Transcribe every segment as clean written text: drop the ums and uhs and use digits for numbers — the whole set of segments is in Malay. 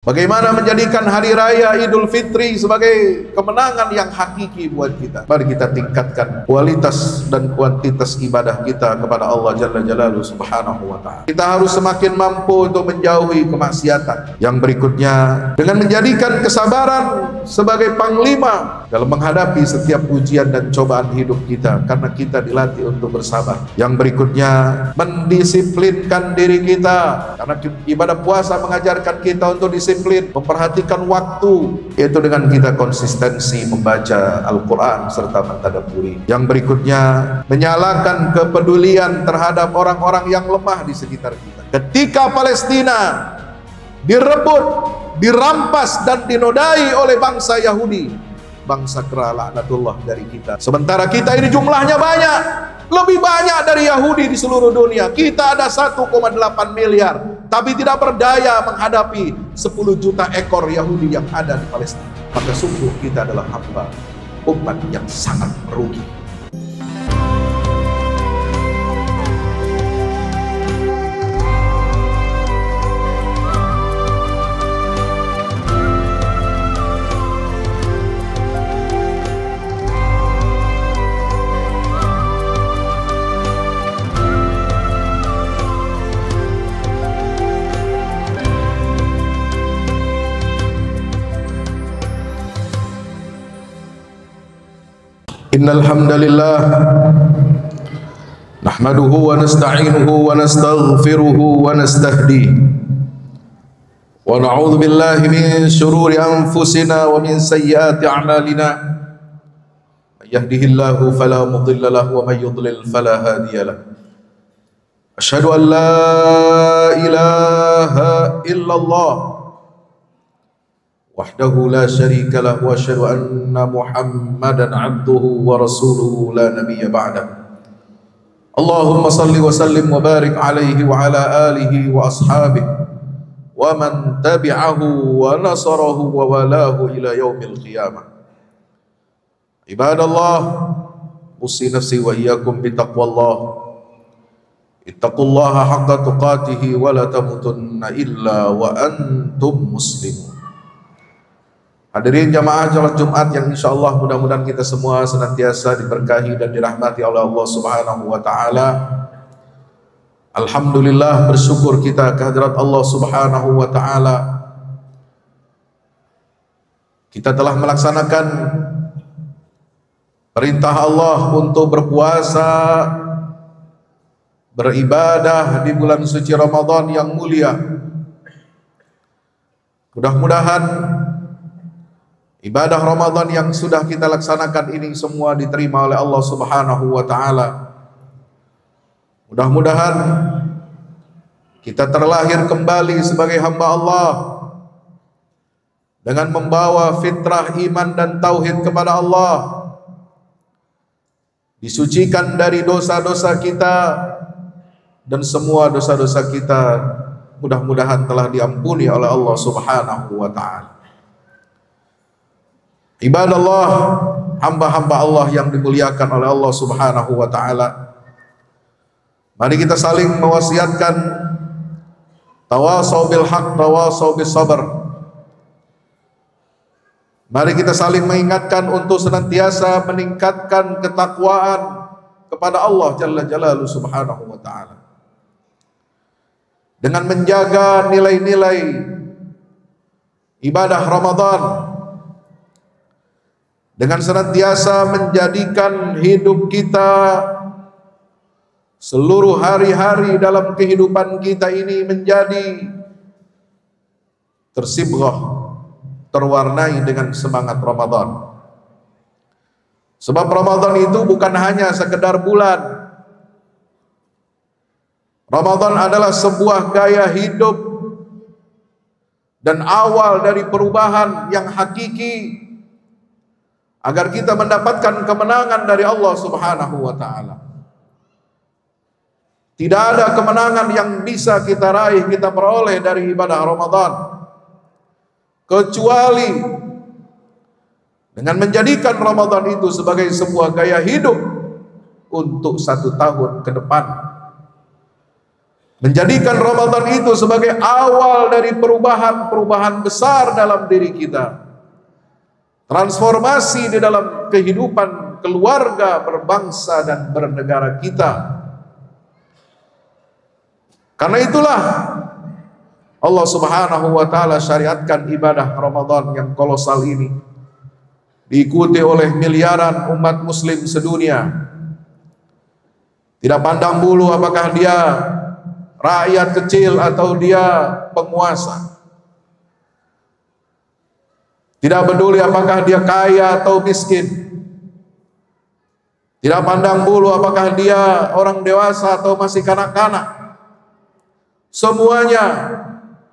Bagaimana menjadikan hari raya Idul Fitri sebagai kemenangan yang hakiki buat kita. Mari kita tingkatkan kualitas dan kuantitas ibadah kita kepada Allah Jalla Jalaluhu Subhanahu wa ta'ala. Kita harus semakin mampu untuk menjauhi kemaksiatan. Yang berikutnya, dengan menjadikan kesabaran sebagai panglima dalam menghadapi setiap ujian dan cobaan hidup kita, karena kita dilatih untuk bersabar. Yang berikutnya, mendisiplinkan diri kita, karena ibadah puasa mengajarkan kita untuk disiplin, memperhatikan waktu, yaitu dengan kita konsistensi membaca Al-Quran serta mentadabburi. Yang berikutnya, menyalakan kepedulian terhadap orang-orang yang lemah di sekitar kita. Ketika Palestina direbut, dirampas dan dinodai oleh bangsa Yahudi, bangsa kera laknatullah dari kita, sementara kita ini jumlahnya banyak, lebih banyak dari Yahudi di seluruh dunia. Kita ada 1,8 miliar, tapi tidak berdaya menghadapi 10 juta ekor Yahudi yang ada di Palestina. Maka sungguh kita adalah hamba umat yang sangat merugi. Innal hamdalillah nahmaduhu wa nasta'inuhu wa nastaghfiruhu wa nastahdihi wa na'udzu billahi min shururi anfusina wa min sayyiati a'malina. May yahdihillahu fala mudilla lahu wa may yudlil fala hadiya lahu. Asyhadu an la ilaha illallah wahdahu la syarika lahu wa asyhadu anna Muhammadan abduhu wa rasuluhu la nabiyya ba'dah. Allahumma salli wa sallim wa barik alaihi wa ala alihi wa ashabihi wa man tabi'ahu wa nasarahu wa walahu ila yaumil qiyamah. Ibadallah, usi nafsi wa iyyakum bi taqwallah. Ittaqullaha haqqa tuqatih wa la tamutunna illa wa antum muslimun. Hadirin jamaah salat Jumat yang insyaallah mudah-mudahan kita semua senantiasa diberkahi dan dirahmati oleh Allah Subhanahu wa taala. Alhamdulillah, bersyukur kita kehadirat Allah Subhanahu wa taala. Kita telah melaksanakan perintah Allah untuk berpuasa, beribadah di bulan suci Ramadan yang mulia. Mudah-mudahan ibadah Ramadan yang sudah kita laksanakan ini semua diterima oleh Allah Subhanahu wa ta'ala. Mudah-mudahan kita terlahir kembali sebagai hamba Allah dengan membawa fitrah iman dan tauhid kepada Allah, disucikan dari dosa-dosa kita, dan semua dosa-dosa kita mudah-mudahan telah diampuni oleh Allah Subhanahu wa ta'ala. Ibadallah, hamba-hamba Allah yang dimuliakan oleh Allah Subhanahu wa ta'ala, mari kita saling mewasiatkan tawasau bil haq, tawasau bis sabr. Mari kita saling mengingatkan untuk senantiasa meningkatkan ketakwaan kepada Allah Jalla Jalaluhu Subhanahu wa ta'ala, dengan menjaga nilai-nilai ibadah Ramadan, dengan senantiasa menjadikan hidup kita, seluruh hari-hari dalam kehidupan kita ini menjadi tersibghah, terwarnai dengan semangat Ramadan. Sebab Ramadan itu bukan hanya sekedar bulan. Ramadan adalah sebuah gaya hidup dan awal dari perubahan yang hakiki, agar kita mendapatkan kemenangan dari Allah Subhanahu wa ta'ala. Tidak ada kemenangan yang bisa kita raih, kita peroleh dari ibadah Ramadan, kecuali dengan menjadikan Ramadan itu sebagai sebuah gaya hidup untuk 1 tahun ke depan. menjadikan Ramadan itu sebagai awal dari perubahan-perubahan besar dalam diri kita, transformasi di dalam kehidupan keluarga, berbangsa dan bernegara kita. Karena itulah Allah Subhanahu wa taala syariatkan ibadah Ramadan yang kolosal ini, diikuti oleh miliaran umat muslim sedunia. Tidak pandang bulu apakah dia rakyat kecil atau dia penguasa. Tidak peduli apakah dia kaya atau miskin. Tidak pandang bulu apakah dia orang dewasa atau masih kanak-kanak. Semuanya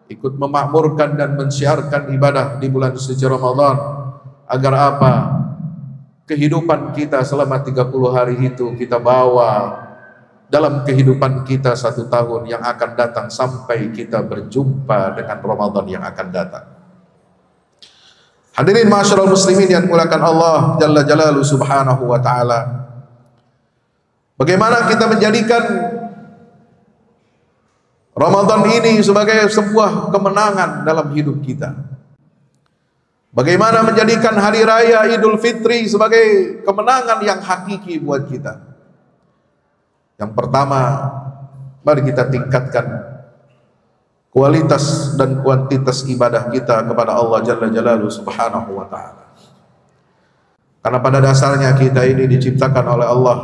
ikut memakmurkan dan mensyiarkan ibadah di bulan suci Ramadan. Agar apa? Kehidupan kita selama 30 hari itu kita bawa dalam kehidupan kita 1 tahun yang akan datang sampai kita berjumpa dengan Ramadan yang akan datang. Hadirin ma'asyiral muslimin yang dimuliakan Allah Jalla Jalaluhu Subhanahu wa taala. Bagaimana kita menjadikan Ramadan ini sebagai sebuah kemenangan dalam hidup kita? Bagaimana menjadikan hari raya Idul Fitri sebagai kemenangan yang hakiki buat kita? Yang pertama, mari kita tingkatkan kualitas dan kuantitas ibadah kita kepada Allah Jalla Jalaluhu Subhanahu wa taala. Karena pada dasarnya kita ini diciptakan oleh Allah.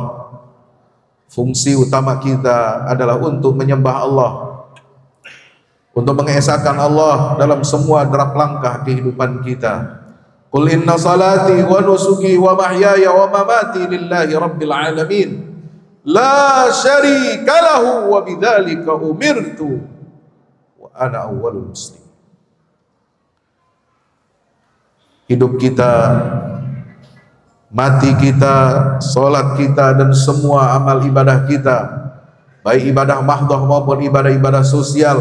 Fungsi utama kita adalah untuk menyembah Allah, untuk mengesahkan Allah dalam semua derap langkah kehidupan kita. Qul inna salati wa nusuki wa mahyaya wa mamati lillahi rabbil alamin. La syarika lahu wa bidzalika umirtu wa ana awwalul muslim. Hidup kita, mati kita, salat kita dan semua amal ibadah kita, baik ibadah mahdhah maupun ibadah-ibadah sosial,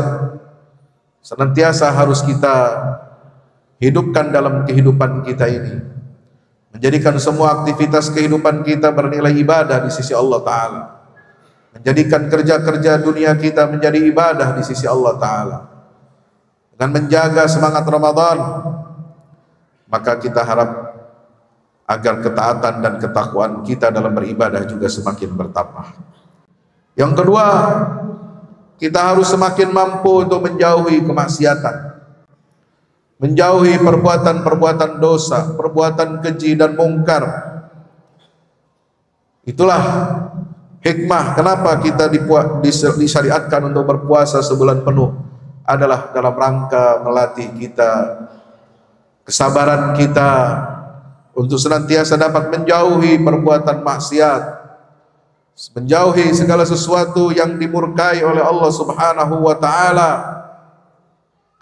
senantiasa harus kita hidupkan dalam kehidupan kita ini. Menjadikan semua aktivitas kehidupan kita bernilai ibadah di sisi Allah Ta'ala. Menjadikan kerja-kerja dunia kita menjadi ibadah di sisi Allah Ta'ala. Dengan menjaga semangat Ramadan, maka kita harap agar ketaatan dan ketakwaan kita dalam beribadah juga semakin bertambah. Yang kedua, kita harus semakin mampu untuk menjauhi kemaksiatan, menjauhi perbuatan-perbuatan dosa, perbuatan keji dan mungkar. Itulah hikmah kenapa kita disyariatkan untuk berpuasa sebulan penuh, adalah dalam rangka melatih kita, kesabaran kita untuk senantiasa dapat menjauhi perbuatan maksiat, menjauhi segala sesuatu yang dimurkai oleh Allah Subhanahu wa taala.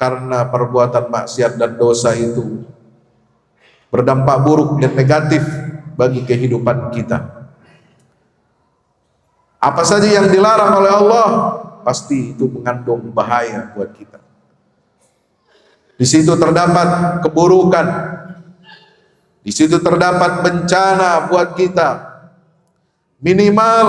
Karena perbuatan maksiat dan dosa itu berdampak buruk dan negatif bagi kehidupan kita. Apa saja yang dilarang oleh Allah, pasti itu mengandung bahaya buat kita. Di situ terdapat keburukan, di situ terdapat bencana buat kita. Minimal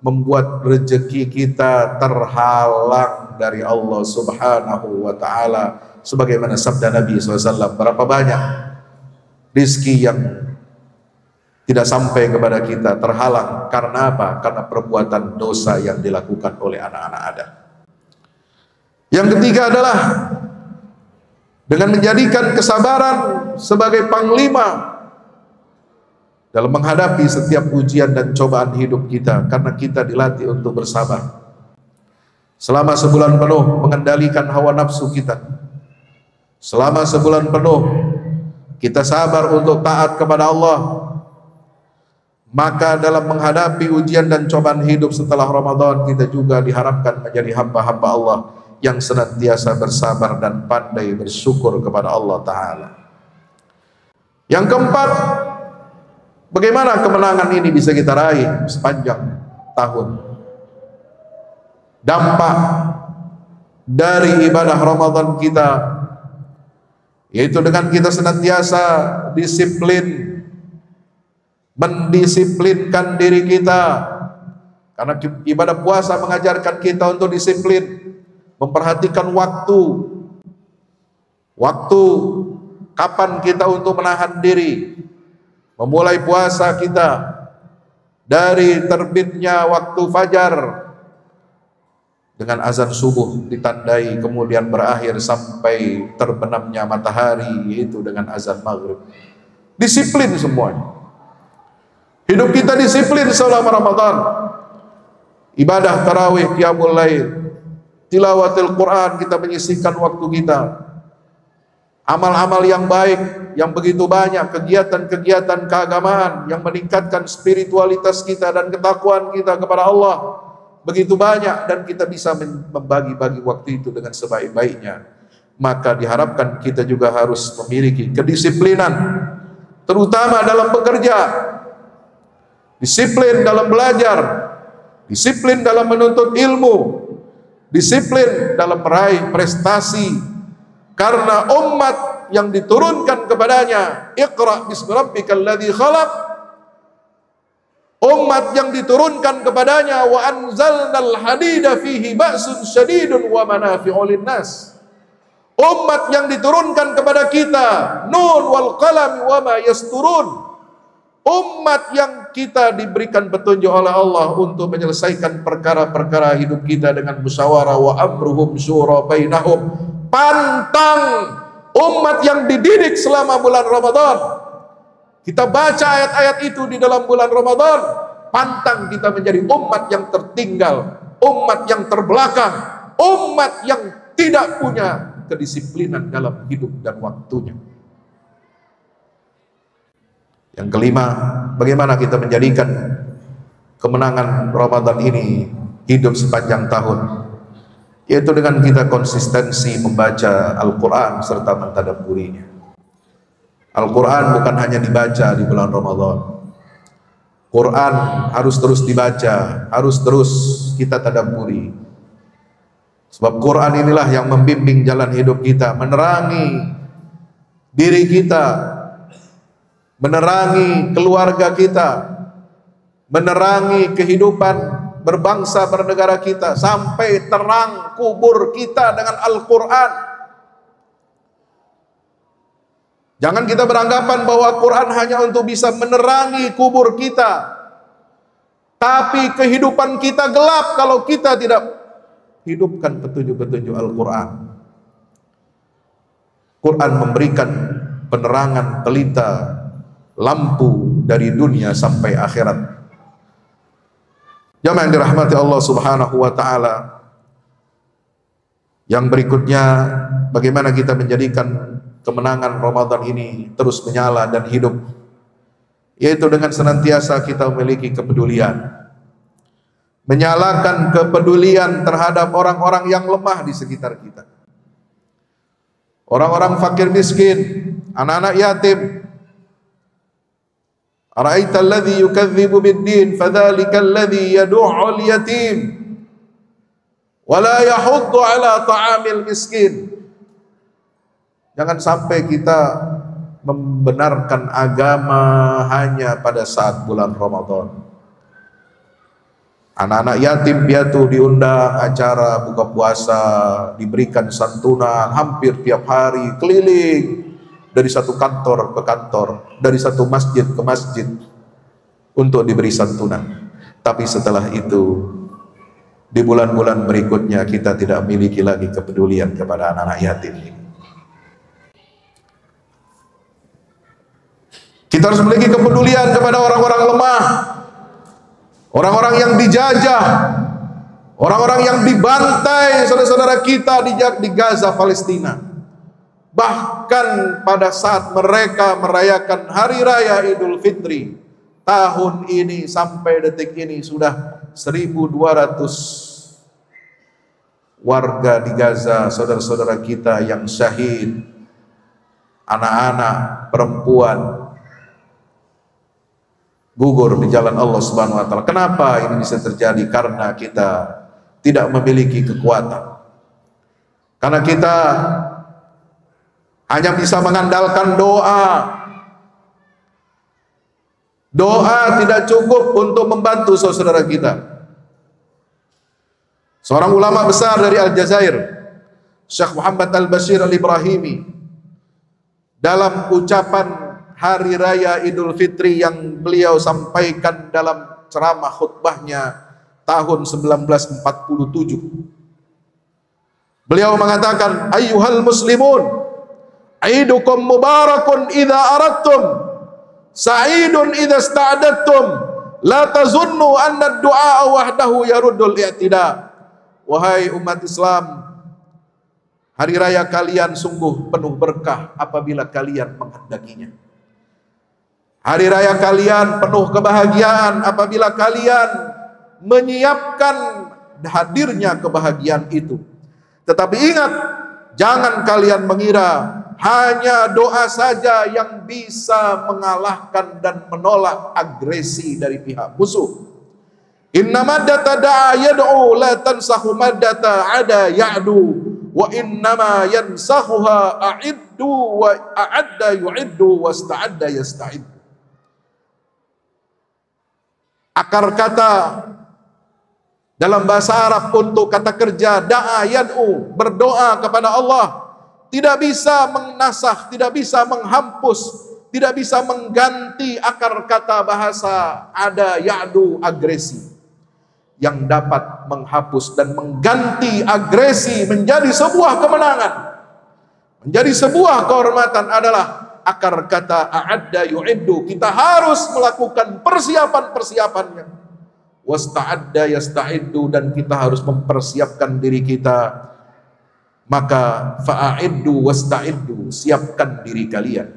membuat rezeki kita terhalang dari Allah Subhanahu wa taala, sebagaimana sabda Nabi SAW, berapa banyak rizki yang tidak sampai kepada kita, terhalang karena apa? Karena perbuatan dosa yang dilakukan oleh anak-anak Adam. Yang ketiga adalah dengan menjadikan kesabaran sebagai panglima dalam menghadapi setiap ujian dan cobaan hidup kita, karena kita dilatih untuk bersabar selama sebulan penuh, mengendalikan hawa nafsu kita. Selama sebulan penuh kita sabar untuk taat kepada Allah, maka dalam menghadapi ujian dan cobaan hidup setelah Ramadan, kita juga diharapkan menjadi hamba-hamba Allah yang senantiasa bersabar dan pandai bersyukur kepada Allah Ta'ala. Yang keempat, bagaimana kemenangan ini bisa kita raih sepanjang tahun? Dampak dari ibadah Ramadan kita, yaitu dengan kita senantiasa disiplin, mendisiplinkan diri kita Karena ibadah puasa mengajarkan kita untuk disiplin, memperhatikan waktu kapan kita untuk menahan diri. Memulai puasa kita dari terbitnya waktu fajar dengan azan subuh ditandai, kemudian berakhir sampai terbenamnya matahari, yaitu dengan azan maghrib. Disiplin semuanya. Hidup kita disiplin selama Ramadan. Ibadah tarawih, qiyamul lail, tilawatil Quran, kita menyisihkan waktu kita. Amal-amal yang baik, yang begitu banyak, kegiatan-kegiatan keagamaan yang meningkatkan spiritualitas kita dan ketakwaan kita kepada Allah, begitu banyak, dan kita bisa membagi-bagi waktu itu dengan sebaik-baiknya. Maka diharapkan kita juga harus memiliki kedisiplinan, terutama dalam bekerja, disiplin dalam belajar, disiplin dalam menuntut ilmu, disiplin dalam meraih prestasi. Karena umat yang diturunkan kepadanya Iqra bismi rabbikal ladzi khalaq, umat yang diturunkan kepadanya wa anzalnal hadida fihi ba'sun syadidun wa manafi'u linnas, umat yang diturunkan kepada kita Nun wal qalam wa ma yasturun, umat yang kita diberikan petunjuk oleh Allah untuk menyelesaikan perkara-perkara hidup kita dengan musyawarah, wa amruhum syura bainahum. Pantang umat yang dididik selama bulan Ramadan. Kita baca ayat-ayat itu di dalam bulan Ramadan. Pantang kita menjadi umat yang tertinggal, umat yang terbelakang, umat yang tidak punya kedisiplinan dalam hidup dan waktunya. Yang kelima, bagaimana kita menjadikan kemenangan Ramadan ini hidup sepanjang tahun, yaitu dengan kita konsistensi membaca Al-Quran serta mentadabburinya. Al-Quran bukan hanya dibaca di bulan Ramadan. Quran harus terus dibaca, harus terus kita tadabburi. Sebab Quran inilah yang membimbing jalan hidup kita, menerangi diri kita, menerangi keluarga kita, menerangi kehidupan berbangsa bernegara kita, sampai terang kubur kita dengan Al-Quran. Jangan kita beranggapan bahwa Quran hanya untuk bisa menerangi kubur kita, tapi kehidupan kita gelap kalau kita tidak hidupkan petunjuk-petunjuk Al-Quran. Quran memberikan penerangan pelita, lampu dari dunia sampai akhirat. Jamaah yang dirahmati Allah Subhanahu wa taala. Yang berikutnya, bagaimana kita menjadikan kemenangan Ramadan ini terus menyala dan hidup, yaitu dengan senantiasa kita memiliki kepedulian, menyalakan kepedulian terhadap orang-orang yang lemah di sekitar kita, orang-orang fakir miskin, anak-anak yatim. Ara'aita alladhi yukadzibu bid-din fadzalika alladhi yad'u'ul yatim wa la yahuddu 'ala ta'amil miskin. Jangan sampai kita membenarkan agama hanya pada saat bulan Ramadan. Anak-anak yatim piatu diundang acara buka puasa, diberikan santunan hampir tiap hari, keliling dari satu kantor ke kantor, dari satu masjid ke masjid untuk diberi santunan. Tapi setelah itu, di bulan-bulan berikutnya kita tidak memiliki lagi kepedulian kepada anak-anak yatim ini. Kita harus memiliki kepedulian kepada orang-orang lemah, orang-orang yang dijajah, orang-orang yang dibantai, saudara-saudara kita di Gaza, Palestina. Bahkan pada saat mereka merayakan Hari Raya Idul Fitri tahun ini sampai detik ini sudah 1.200 warga di Gaza, saudara-saudara kita yang syahid, anak-anak, perempuan, gugur di jalan Allah Subhanahu wa taala. Kenapa ini bisa terjadi? Karena kita tidak memiliki kekuatan. Karena kita hanya bisa mengandalkan doa. Doa tidak cukup untuk membantu saudara kita. Seorang ulama besar dari Aljazair, Syekh Muhammad Al-Bashir Al-Ibrahimi, dalam ucapan Hari Raya Idul Fitri yang beliau sampaikan dalam ceramah khutbahnya tahun 1947, beliau mengatakan, ayyuhal muslimun, aidukum mubarakun idza aradtum, sa'idun idza ista'adadtum, la tazunnu anna ad-du'a wahdahu yaruddul i'tida. Wahai umat Islam, hari raya kalian sungguh penuh berkah apabila kalian menghendakinya. Hari raya kalian penuh kebahagiaan apabila kalian menyiapkan hadirnya kebahagiaan itu. Tetapi ingat, jangan kalian mengira hanya doa saja yang bisa mengalahkan dan menolak agresi dari pihak musuh. Inna maddata da'a yad'u la tansahu maddata ada ya'du wa innama yansahuha a'iddu wa a'adda yu'iddu wa sta'adda yasta'iddu. Akar kata dalam bahasa Arab untuk kata kerja da'a yad'u, berdoa kepada Allah, tidak bisa menasah, tidak bisa menghapus, tidak bisa mengganti akar kata bahasa ada ya'du, agresi. Yang dapat menghapus dan mengganti agresi menjadi sebuah kemenangan, menjadi sebuah kehormatan adalah akar kata a'adda yu'iddu. Kita harus melakukan persiapan-persiapannya. Wasta'adda yasta'iddu, dan kita harus mempersiapkan diri kita. Maka fa'a'iddu wasta'iddu, siapkan diri kalian.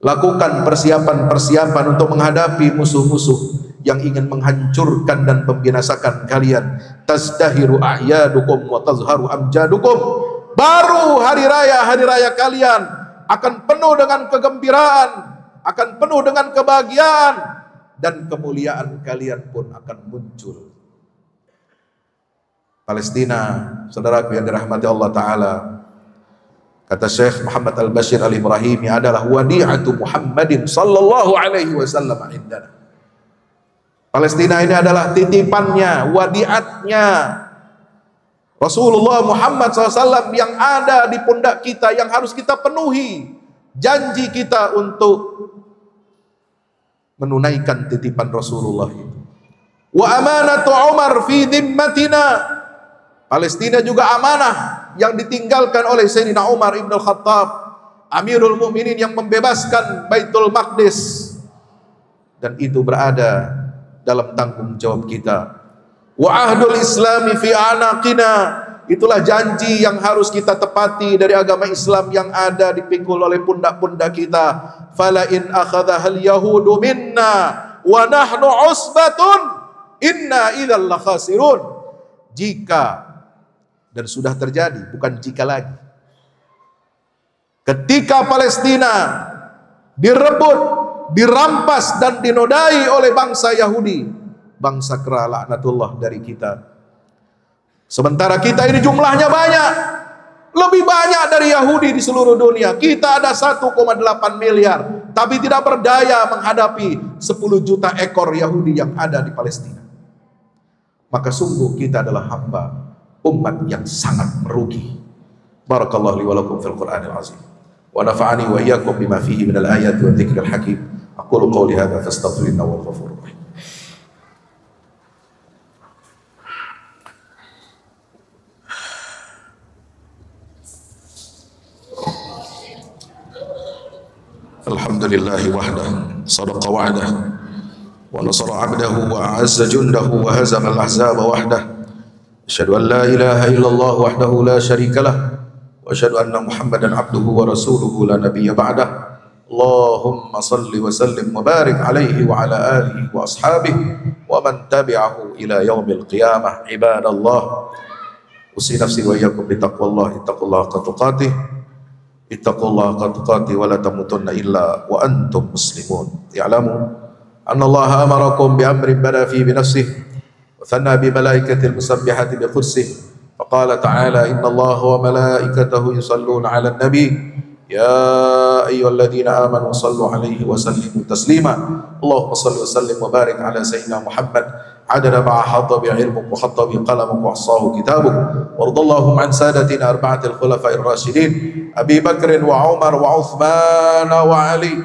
Lakukan persiapan-persiapan untuk menghadapi musuh-musuh yang ingin menghancurkan dan membinasakan kalian. Tazdahiru a'yadukum wa tazharu amjadukum. Baru hari raya kalian akan penuh dengan kegembiraan, akan penuh dengan kebahagiaan, dan kemuliaan kalian pun akan muncul. Palestina, saudaraku yang dirahmati Allah Ta'ala, kata Syekh Muhammad Al-Bashir Al-Ibrahimi, adalah wadi'atu Muhammadin sallallahu alaihi wasallam indana. Palestina ini adalah titipannya, wadiatnya Rasulullah Muhammad SAW yang ada di pundak kita, yang harus kita penuhi janji kita untuk menunaikan titipan Rasulullah itu. Wa amanatu Umar fi dhimmatina. Palestina juga amanah yang ditinggalkan oleh Sayyidina Umar Ibn Al-Khattab, Amirul Mukminin, yang membebaskan Baitul Maqdis, dan itu berada dalam tanggung jawab kita. Wa ahdul islami fi anaqina, itulah janji yang harus kita tepati dari agama Islam yang ada dipikul oleh pundak-pundak kita. Fala in akhadhahal yahudu minna wa nahnu usbatun inna idzal lakhasirun. Jika, dan sudah terjadi, bukan jika lagi, ketika Palestina direbut, dirampas dan dinodai oleh bangsa Yahudi, bangsa kera laknatullah dari kita. Sementara kita ini jumlahnya banyak, lebih banyak dari Yahudi di seluruh dunia. Kita ada 1,8 miliar, tapi tidak berdaya menghadapi 10 juta ekor Yahudi yang ada di Palestina. Maka sungguh kita adalah hamba, umat yang sangat merugi. Barakallahu li wa lakum fil Qur'anil azim. Wa nafa'ani wa iyyakum bima fihi minal ayati wa dzikril hakim. Aqulu qawli hadza fastaghfirullah wal ghafurur rahim. Alhamdulillahi wahdah, sadaqa wa'dah, wa nasara 'abdahu wa a'azza jundahu wa hazama al-ahzaba wahdah. Asyhadu an la ilaha illallah wahdahu la syarika lah, wa asyhadu anna Muhammadan 'abduhu wa rasuluhu la nabiyya ba'dah. Allahumma salli wa sallim wa barik alaihi wa ala alihi wa ashabihi wa man tabi'ahu ila yaumil qiyamah. Ibadallah, usi nafsi wa iyyakum bi taqwallah, ittaqullaha haqqa tuqatih, ittaqullaha haqqa tuqatih wa la tamutunna illa wa antum muslimun. Ya'lamu anna Allah amarakum bi amrin bada fi bi nafsihi wa thanna bi malaikatil musabbihati bi qudsihi. Faqala ta'ala, inna Allah wa malaikatahu yusalluna 'alan nabi ya ayyuhalladzina amanu sallu 'alaihi wa sallimu taslima. Allahumma salli wa sallim wa barik ala sayyidina Muhammad عدد ما أحاط به علمك وخط به قلمك وأحصاه كتابك. وارض اللهم عن سادتنا أربعة الخلفاء الراشدين أبي بكر وعمر وعثمان وعلي،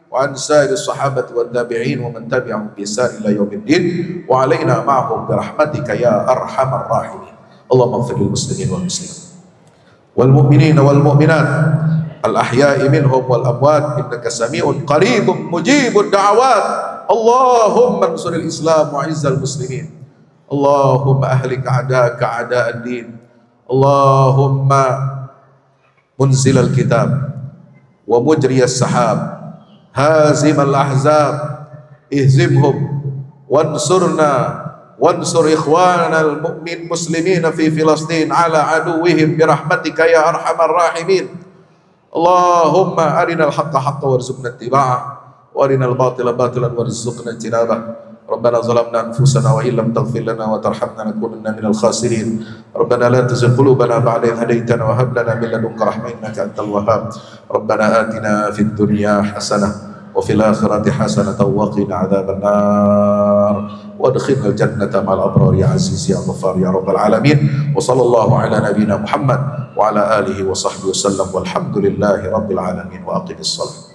وعن سائر الصحابة والتابعين ومن تبعهم بإحسان إلى يوم الدين، وعلينا معهم برحمتك يا أرحم الراحمين. اللهم اغفر للمسلمين والمسلمات والمؤمنين والمؤمنات الأحياء منهم والأموات إنك سميع قريب مجيب الدعوات. اللهم انصر الإسلام وعز المسلمين. اللهم أهلك أعداءك أعداء الدين. اللهم منزل الكتاب ومجري السحاب هازم الأحزاب اهزمهم وانصرنا وانصر إخواننا المسلمين في فلسطين على عدوهم برحمتك يا أرحم الراحمين. اللهم أرنا الحق حقا وارزقنا اتباعه وأرنا الباطل باطلا وارزقنا اجتنابه. ربنا ظلمنا أنفسنا وإن لم تغفر لنا وترحمنا لنكونن من الخاسرين. ربنا لا تزغ قلوبنا بعد إذ هديتنا وهب لنا من لدنك رحمة إنك أنت الوهاب. ربنا آتنا في الدنيا حسنة وفي الآخرة حسنة وقنا عذاب النار وادخلنا الجنة مع الأبرار يا عزيز يا غفار يا رب العالمين. وصلى الله على نبينا محمد وعلى آله وصحبه وسلم والحمد لله رب العالمين وأقم الصلاة.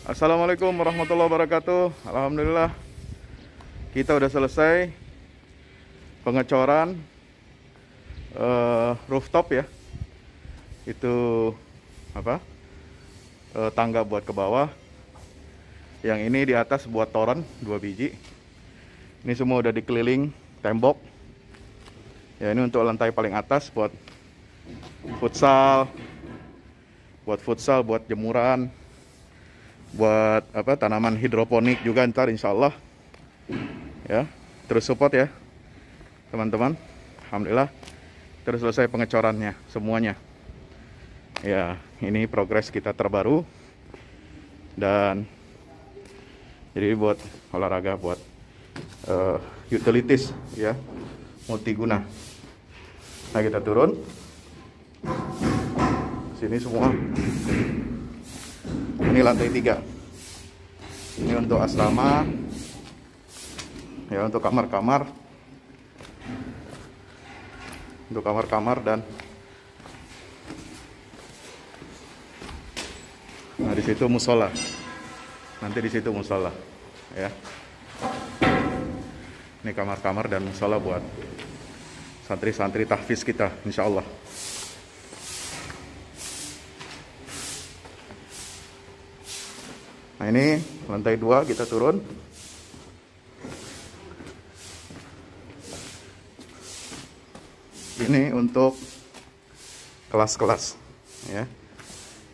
Assalamualaikum warahmatullahi wabarakatuh. Alhamdulillah kita udah selesai pengecoran rooftop ya. Itu apa? Tangga buat ke bawah. Yang ini di atas buat toren 2 biji. Ini semua udah dikeliling tembok. Ya, ini untuk lantai paling atas buat futsal, buat jemuran, buat apa, tanaman hidroponik juga ntar insya Allah ya. Terus support ya teman-teman. Alhamdulillah terus selesai pengecorannya semuanya ya. Ini progres kita terbaru dan jadi buat olahraga, buat utilities ya, multiguna. Nah kita turun sini semua. Ini lantai 3. Ini untuk asrama ya, untuk kamar-kamar, dan nah di situ musola. Nanti di situ musola ya. Ini kamar-kamar dan musola buat santri-santri tahfiz kita insya Allah. Nah ini lantai 2 kita turun. Ini untuk kelas-kelas ya,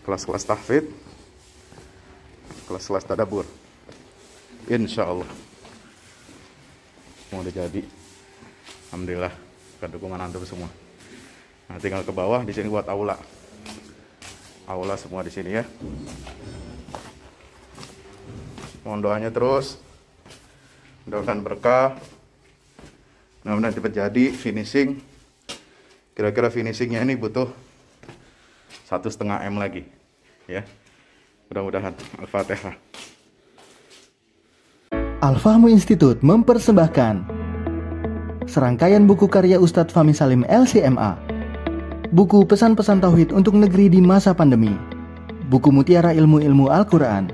kelas-kelas tahfidz, kelas-kelas tadabbur. Insya Allah mau udah jadi. Alhamdulillah berkat dukungan antum semua. Nah tinggal ke bawah, di sini buat aula semua di sini ya. Mohon doanya terus, mudah-mudahan berkah, mudah-mudahan cepat jadi finishing. Kira-kira finishingnya ini butuh 1,5 M lagi ya, mudah-mudahan. Al-Fatihah. Al-Fahmu Institute mempersembahkan serangkaian buku karya Ustadz Fahmi Salim LCMA, buku pesan-pesan tauhid untuk negeri di masa pandemi, buku mutiara ilmu-ilmu Al-Quran.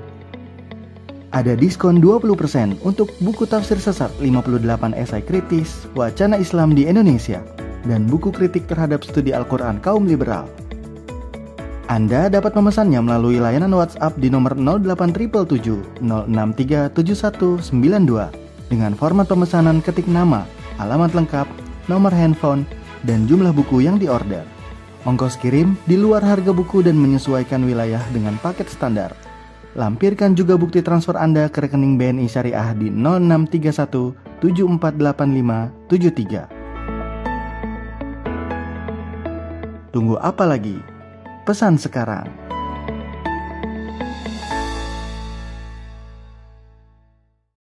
Ada diskon 20% untuk buku tafsir sesat 58 esai kritis wacana Islam di Indonesia dan buku kritik terhadap studi Al-Quran kaum liberal. Anda dapat memesannya melalui layanan WhatsApp di nomor 08777 0637192 dengan format pemesanan ketik nama, alamat lengkap, nomor handphone, dan jumlah buku yang diorder. Ongkos kirim di luar harga buku dan menyesuaikan wilayah dengan paket standar. Lampirkan juga bukti transfer Anda ke rekening BNI Syariah di 0631 748573. Tunggu apa lagi? Pesan sekarang.